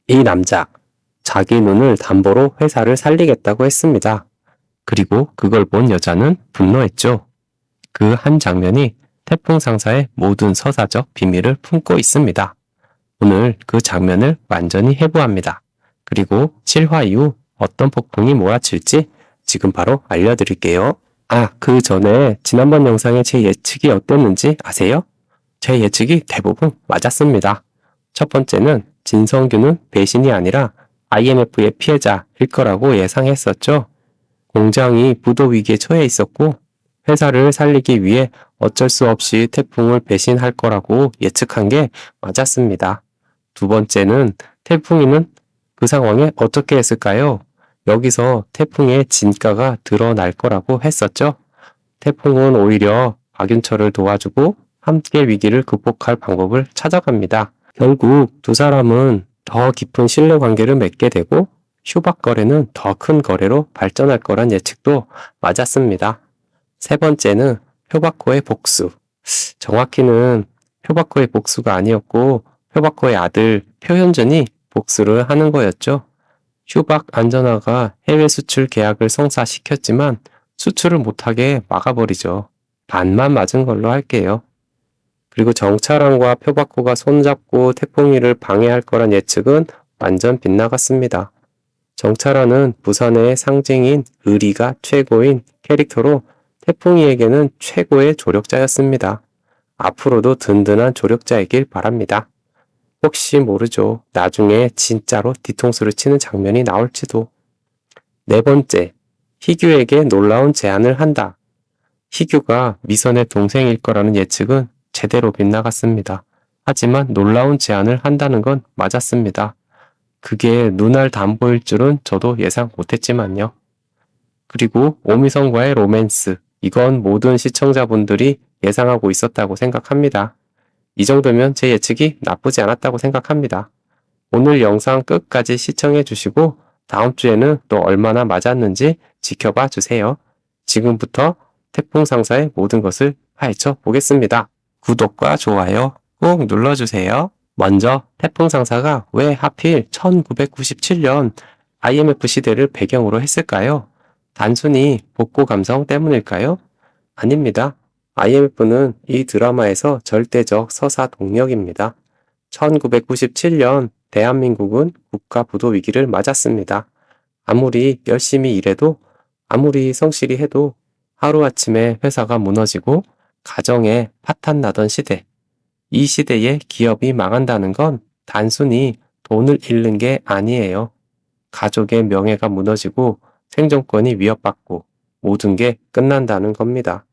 이 남자, 자기 눈을 담보로 회사를 살리겠다고 했습니다. 그리고 그걸 본 여자는 분노했죠. 그 한 장면이 태풍 상사의 모든 서사적 비밀을 품고 있습니다. 오늘 그 장면을 완전히 해부합니다. 그리고 7화 이후 어떤 폭풍이 몰아칠지 지금 바로 알려드릴게요. 그 전에 지난번 영상의 제 예측이 어땠는지 아세요? 제 예측이 대부분 맞았습니다. 첫 번째는 진성규는 배신이 아니라 IMF의 피해자일 거라고 예상했었죠. 공장이 부도 위기에 처해 있었고 회사를 살리기 위해 어쩔 수 없이 태풍을 배신할 거라고 예측한 게 맞았습니다. 두 번째는 태풍이는 그 상황에 어떻게 했을까요? 여기서 태풍의 진가가 드러날 거라고 했었죠. 태풍은 오히려 박윤철을 도와주고 함께 위기를 극복할 방법을 찾아갑니다. 결국 두 사람은 더 깊은 신뢰 관계를 맺게 되고 휴박 거래는 더 큰 거래로 발전할 거란 예측도 맞았습니다. 세 번째는 표바코의 복수. 정확히는 표바코의 복수가 아니었고 표바코의 아들 표현준이 복수를 하는 거였죠. 휴박 안전화가 해외 수출 계약을 성사시켰지만 수출을 못하게 막아버리죠. 반만 맞은 걸로 할게요. 그리고 정찰원과 표바코가 손잡고 태풍이를 방해할 거란 예측은 완전 빗나갔습니다. 정찰원은 부산의 상징인 의리가 최고인 캐릭터로 태풍이에게는 최고의 조력자였습니다. 앞으로도 든든한 조력자이길 바랍니다. 혹시 모르죠. 나중에 진짜로 뒤통수를 치는 장면이 나올지도. 네 번째, 희규에게 놀라운 제안을 한다. 희규가 미선의 동생일 거라는 예측은 제대로 빗나갔습니다. 하지만 놀라운 제안을 한다는 건 맞았습니다. 그게 눈알 담보일 줄은 저도 예상 못했지만요. 그리고 오미선과의 로맨스, 이건 모든 시청자분들이 예상하고 있었다고 생각합니다. 이 정도면 제 예측이 나쁘지 않았다고 생각합니다. 오늘 영상 끝까지 시청해 주시고 다음 주에는 또 얼마나 맞았는지 지켜봐 주세요. 지금부터 태풍 상사의 모든 것을 파헤쳐 보겠습니다. 구독과 좋아요 꼭 눌러주세요. 먼저 태풍 상사가 왜 하필 1997년 IMF 시대를 배경으로 했을까요? 단순히 복고 감성 때문일까요? 아닙니다. IMF는 이 드라마에서 절대적 서사 동력입니다. 1997년 대한민국은 국가 부도 위기를 맞았습니다. 아무리 열심히 일해도, 아무리 성실히 해도 하루아침에 회사가 무너지고 가정에 파탄 나던 시대. 이 시대에 기업이 망한다는 건 단순히 돈을 잃는 게 아니에요. 가족의 명예가 무너지고 생존권이 위협받고 모든 게 끝난다는 겁니다.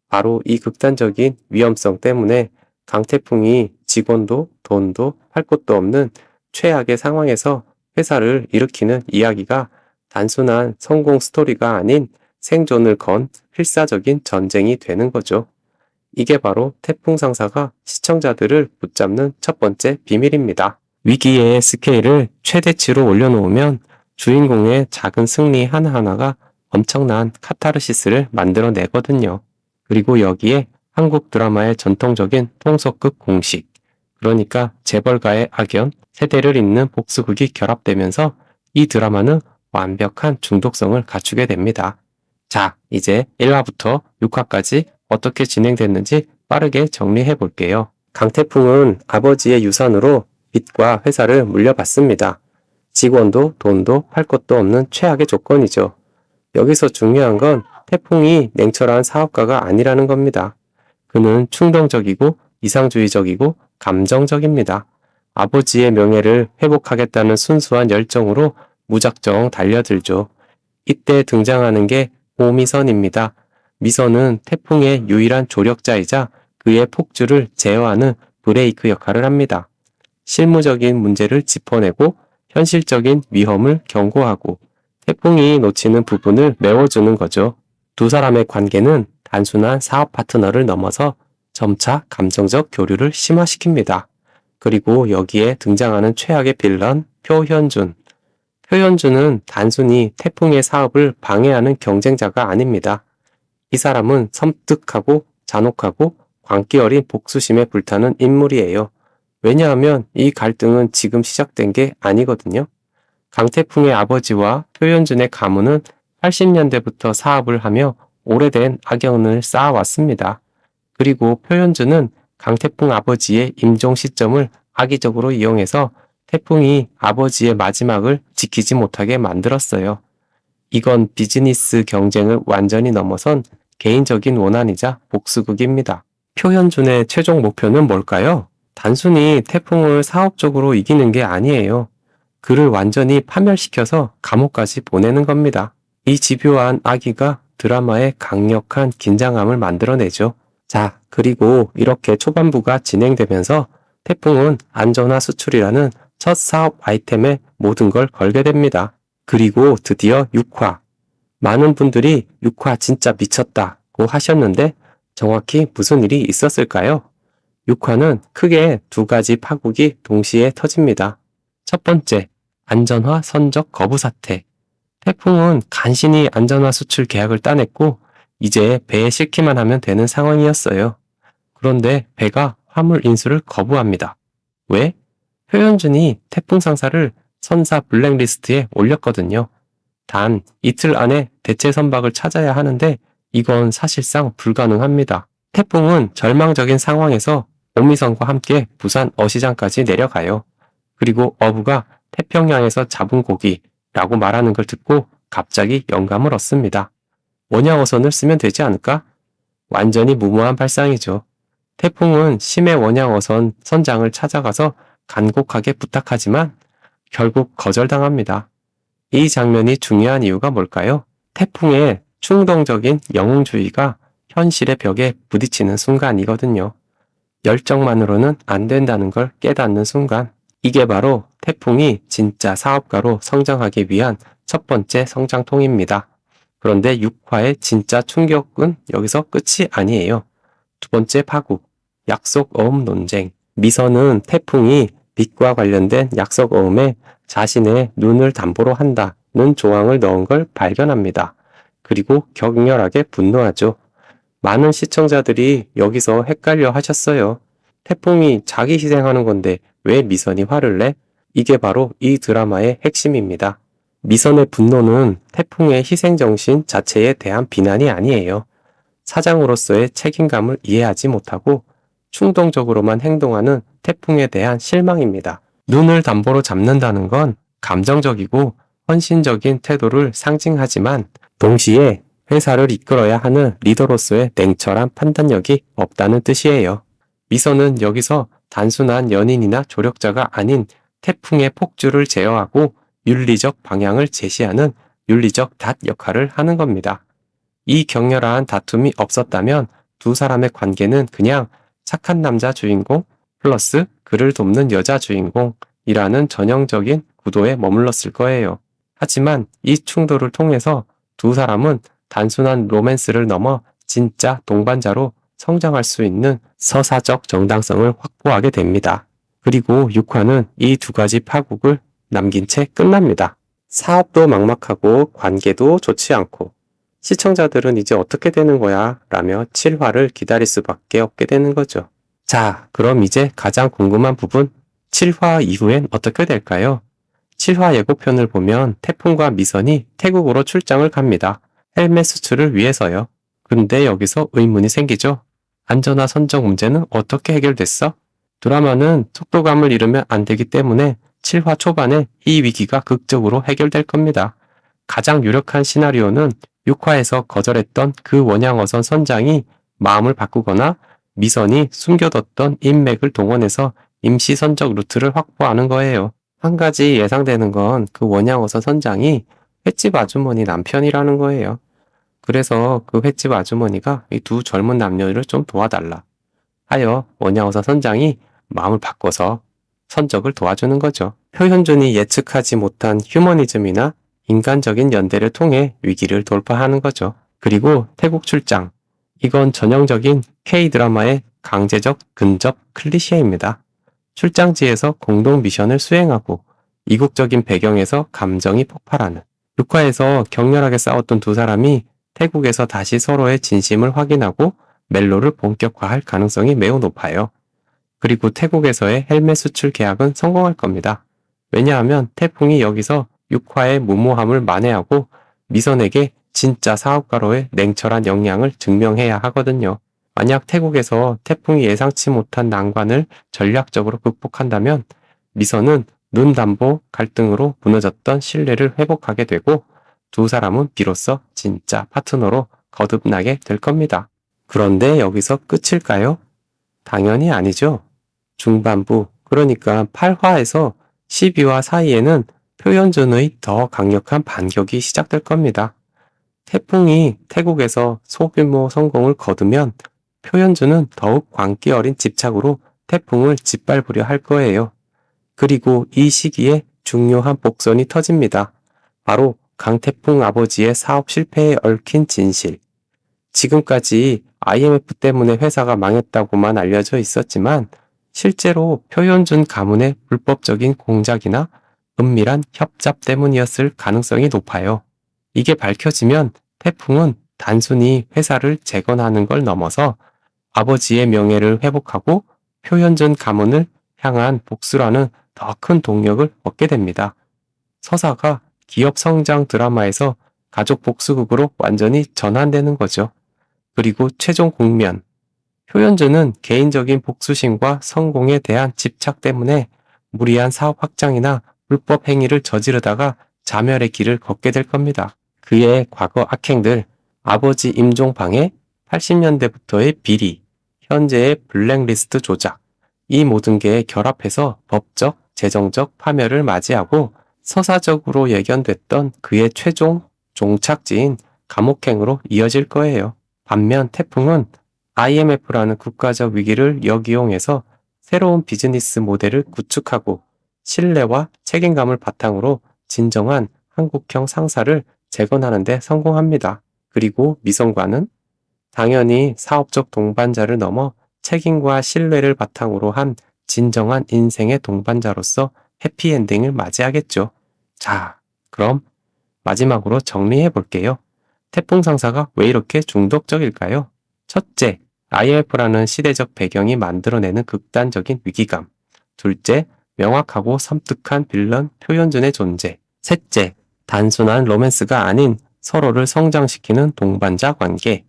바로 이 극단적인 위험성 때문에 강태풍이 직원도 돈도 할 곳도 없는 최악의 상황에서 회사를 일으키는 이야기가 단순한 성공 스토리가 아닌 생존을 건 필사적인 전쟁이 되는 거죠. 이게 바로 태풍 상사가 시청자들을 붙잡는 첫 번째 비밀입니다. 위기의 스케일을 최대치로 올려놓으면 주인공의 작은 승리 하나하나가 엄청난 카타르시스를 만들어내거든요. 그리고 여기에 한국 드라마의 전통적인 통속극 공식, 그러니까 재벌가의 악연, 세대를 잇는 복수극이 결합되면서 이 드라마는 완벽한 중독성을 갖추게 됩니다. 자, 이제 1화부터 6화까지 어떻게 진행됐는지 빠르게 정리해 볼게요. 강태풍은 아버지의 유산으로 빚과 회사를 물려받습니다. 직원도 돈도 할 것도 없는 최악의 조건이죠. 여기서 중요한 건 태풍이 냉철한 사업가가 아니라는 겁니다. 그는 충동적이고 이상주의적이고 감정적입니다. 아버지의 명예를 회복하겠다는 순수한 열정으로 무작정 달려들죠. 이때 등장하는 게 오미선입니다. 미선은 태풍의 유일한 조력자이자 그의 폭주를 제어하는 브레이크 역할을 합니다. 실무적인 문제를 짚어내고 현실적인 위험을 경고하고 태풍이 놓치는 부분을 메워주는 거죠. 두 사람의 관계는 단순한 사업 파트너를 넘어서 점차 감정적 교류를 심화시킵니다. 그리고 여기에 등장하는 최악의 빌런 표현준. 표현준은 단순히 태풍의 사업을 방해하는 경쟁자가 아닙니다. 이 사람은 섬뜩하고 잔혹하고 광기 어린 복수심에 불타는 인물이에요. 왜냐하면 이 갈등은 지금 시작된 게 아니거든요. 강태풍의 아버지와 표현준의 가문은 80년대부터 사업을 하며 오래된 악연을 쌓아왔습니다. 그리고 표현준은 강태풍 아버지의 임종 시점을 악의적으로 이용해서 태풍이 아버지의 마지막을 지키지 못하게 만들었어요. 이건 비즈니스 경쟁을 완전히 넘어선 개인적인 원한이자 복수극입니다. 표현준의 최종 목표는 뭘까요? 단순히 태풍을 사업적으로 이기는 게 아니에요. 그를 완전히 파멸시켜서 감옥까지 보내는 겁니다. 이 집요한 악의가 드라마에 강력한 긴장감을 만들어내죠. 자, 그리고 이렇게 초반부가 진행되면서 태풍은 안전화 수출이라는 첫 사업 아이템에 모든 걸 걸게 됩니다. 그리고 드디어 6화. 많은 분들이 6화 진짜 미쳤다고 하셨는데 정확히 무슨 일이 있었을까요? 6화는 크게 두 가지 파국이 동시에 터집니다. 첫 번째, 안전화 선적 거부 사태. 태풍은 간신히 안전화 수출 계약을 따냈고 이제 배에 싣기만 하면 되는 상황이었어요. 그런데 배가 화물 인수를 거부합니다. 왜? 표현준이 태풍 상사를 선사 블랙리스트에 올렸거든요. 단 이틀 안에 대체 선박을 찾아야 하는데 이건 사실상 불가능합니다. 태풍은 절망적인 상황에서 오미선과 함께 부산 어시장까지 내려가요. 그리고 어부가 태평양에서 잡은 고기라고 말하는 걸 듣고 갑자기 영감을 얻습니다. 원양어선을 쓰면 되지 않을까? 완전히 무모한 발상이죠. 태풍은 심해 원양어선 선장을 찾아가서 간곡하게 부탁하지만 결국 거절당합니다. 이 장면이 중요한 이유가 뭘까요? 태풍의 충동적인 영웅주의가 현실의 벽에 부딪히는 순간이거든요. 열정만으로는 안 된다는 걸 깨닫는 순간, 이게 바로 태풍이 진짜 사업가로 성장하기 위한 첫 번째 성장통입니다. 그런데 6화의 진짜 충격은 여기서 끝이 아니에요. 두 번째 파국, 약속어음 논쟁. 미선은 태풍이 빚과 관련된 약속어음에 자신의 눈을 담보로 한다는 조항을 넣은 걸 발견합니다. 그리고 격렬하게 분노하죠. 많은 시청자들이 여기서 헷갈려 하셨어요. 태풍이 자기 희생하는 건데 왜 미선이 화를 내? 이게 바로 이 드라마의 핵심입니다. 미선의 분노는 태풍의 희생정신 자체에 대한 비난이 아니에요. 사장으로서의 책임감을 이해하지 못하고 충동적으로만 행동하는 태풍에 대한 실망입니다. 눈을 담보로 잡는다는 건 감정적이고 헌신적인 태도를 상징하지만 동시에 회사를 이끌어야 하는 리더로서의 냉철한 판단력이 없다는 뜻이에요. 미선은 여기서 단순한 연인이나 조력자가 아닌 태풍의 폭주를 제어하고 윤리적 방향을 제시하는 윤리적 닷 역할을 하는 겁니다. 이 격렬한 다툼이 없었다면 두 사람의 관계는 그냥 착한 남자 주인공 플러스 그를 돕는 여자 주인공이라는 전형적인 구도에 머물렀을 거예요. 하지만 이 충돌을 통해서 두 사람은 단순한 로맨스를 넘어 진짜 동반자로 성장할 수 있는 서사적 정당성을 확보하게 됩니다. 그리고 6화는 이 두 가지 파국을 남긴 채 끝납니다. 사업도 막막하고 관계도 좋지 않고 시청자들은 이제 어떻게 되는 거야? 라며 7화를 기다릴 수밖에 없게 되는 거죠. 자, 그럼 이제 가장 궁금한 부분 7화 이후엔 어떻게 될까요? 7화 예고편을 보면 태풍과 미선이 태국으로 출장을 갑니다. 헬멧 수출을 위해서요. 근데 여기서 의문이 생기죠. 안전화 선적 문제는 어떻게 해결됐어? 드라마는 속도감을 잃으면 안 되기 때문에 7화 초반에 이 위기가 극적으로 해결될 겁니다. 가장 유력한 시나리오는 6화에서 거절했던 그 원양어선 선장이 마음을 바꾸거나 미선이 숨겨뒀던 인맥을 동원해서 임시 선적 루트를 확보하는 거예요. 한 가지 예상되는 건 그 원양어선 선장이 횟집 아주머니 남편이라는 거예요. 그래서 그 횟집 아주머니가 이 두 젊은 남녀를 좀 도와달라 하여 원양어선 선장이 마음을 바꿔서 선적을 도와주는 거죠. 표현준이 예측하지 못한 휴머니즘이나 인간적인 연대를 통해 위기를 돌파하는 거죠. 그리고 태국 출장. 이건 전형적인 K-드라마의 강제적 근접 클리셰입니다. 출장지에서 공동 미션을 수행하고 이국적인 배경에서 감정이 폭발하는 6화에서 격렬하게 싸웠던 두 사람이 태국에서 다시 서로의 진심을 확인하고 멜로를 본격화할 가능성이 매우 높아요. 그리고 태국에서의 헬멧 수출 계약은 성공할 겁니다. 왜냐하면 태풍이 여기서 육화의 무모함을 만회하고 미선에게 진짜 사업가로의 냉철한 역량을 증명해야 하거든요. 만약 태국에서 태풍이 예상치 못한 난관을 전략적으로 극복한다면 미선은 눈담보 갈등으로 무너졌던 신뢰를 회복하게 되고 두 사람은 비로소 진짜 파트너로 거듭나게 될 겁니다. 그런데 여기서 끝일까요? 당연히 아니죠. 중반부, 그러니까 8화에서 12화 사이에는 표현준의 더 강력한 반격이 시작될 겁니다. 태풍이 태국에서 소규모 성공을 거두면 표현준은 더욱 광기 어린 집착으로 태풍을 짓밟으려 할 거예요. 그리고 이 시기에 중요한 복선이 터집니다. 바로 강태풍 아버지의 사업 실패에 얽힌 진실. 지금까지 IMF 때문에 회사가 망했다고만 알려져 있었지만 실제로 표현준 가문의 불법적인 공작이나 은밀한 협잡 때문이었을 가능성이 높아요. 이게 밝혀지면 태풍은 단순히 회사를 재건하는 걸 넘어서 아버지의 명예를 회복하고 표현준 가문을 향한 복수라는 더 큰 동력을 얻게 됩니다. 서사가 기업 성장 드라마에서 가족 복수극으로 완전히 전환되는 거죠. 그리고 최종 국면. 표현준은 개인적인 복수심과 성공에 대한 집착 때문에 무리한 사업 확장이나 불법 행위를 저지르다가 자멸의 길을 걷게 될 겁니다. 그의 과거 악행들, 아버지 임종방해, 80년대부터의 비리, 현재의 블랙리스트 조작, 이 모든 게 결합해서 법적, 재정적 파멸을 맞이하고 서사적으로 예견됐던 그의 최종 종착지인 감옥행으로 이어질 거예요. 반면 태풍은 IMF라는 국가적 위기를 역이용해서 새로운 비즈니스 모델을 구축하고 신뢰와 책임감을 바탕으로 진정한 한국형 상사를 재건하는 데 성공합니다. 그리고 미성과는 당연히 사업적 동반자를 넘어 책임과 신뢰를 바탕으로 한 진정한 인생의 동반자로서 해피엔딩을 맞이하겠죠. 자, 그럼 마지막으로 정리해 볼게요. 태풍 상사가 왜 이렇게 중독적일까요? 첫째, IMF라는 시대적 배경이 만들어내는 극단적인 위기감. 둘째, 명확하고 섬뜩한 빌런 표현준의 존재. 셋째, 단순한 로맨스가 아닌 서로를 성장시키는 동반자 관계.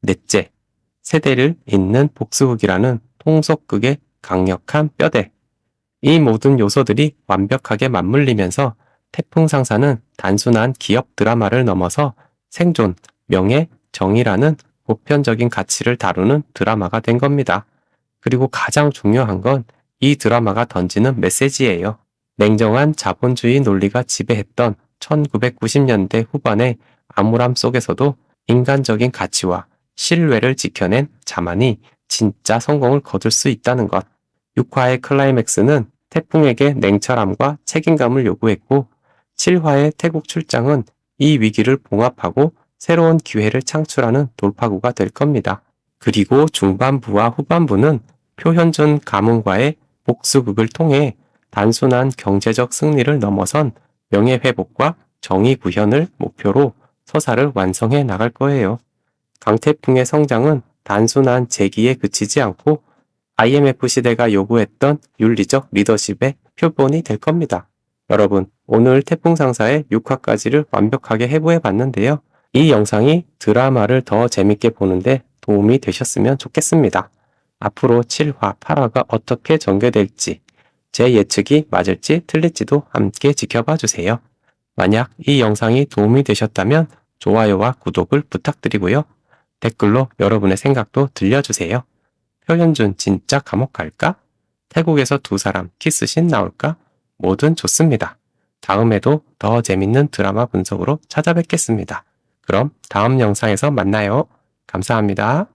넷째, 세대를 잇는 복수극이라는 통속극의 강력한 뼈대. 이 모든 요소들이 완벽하게 맞물리면서 태풍 상사는 단순한 기업 드라마를 넘어서 생존, 명예, 정의라는 보편적인 가치를 다루는 드라마가 된 겁니다. 그리고 가장 중요한 건 이 드라마가 던지는 메시지예요. 냉정한 자본주의 논리가 지배했던 1990년대 후반의 암울함 속에서도 인간적인 가치와 신뢰를 지켜낸 자만이 진짜 성공을 거둘 수 있다는 것. 6화의 클라이맥스는 태풍에게 냉철함과 책임감을 요구했고 7화의 태국 출장은 이 위기를 봉합하고 새로운 기회를 창출하는 돌파구가 될 겁니다. 그리고 중반부와 후반부는 표현준 가문과의 복수극을 통해 단순한 경제적 승리를 넘어선 명예회복과 정의 구현을 목표로 서사를 완성해 나갈 거예요. 강태풍의 성장은 단순한 재기에 그치지 않고 IMF 시대가 요구했던 윤리적 리더십의 표본이 될 겁니다. 여러분, 오늘 태풍 상사의 6화까지를 완벽하게 해부해 봤는데요. 이 영상이 드라마를 더 재밌게 보는데 도움이 되셨으면 좋겠습니다. 앞으로 7화, 8화가 어떻게 전개될지, 제 예측이 맞을지 틀릴지도 함께 지켜봐 주세요. 만약 이 영상이 도움이 되셨다면 좋아요와 구독을 부탁드리고요. 댓글로 여러분의 생각도 들려주세요. 표현준 진짜 감옥 갈까? 태국에서 두 사람 키스신 나올까? 뭐든 좋습니다. 다음에도 더 재밌는 드라마 분석으로 찾아뵙겠습니다. 그럼 다음 영상에서 만나요. 감사합니다.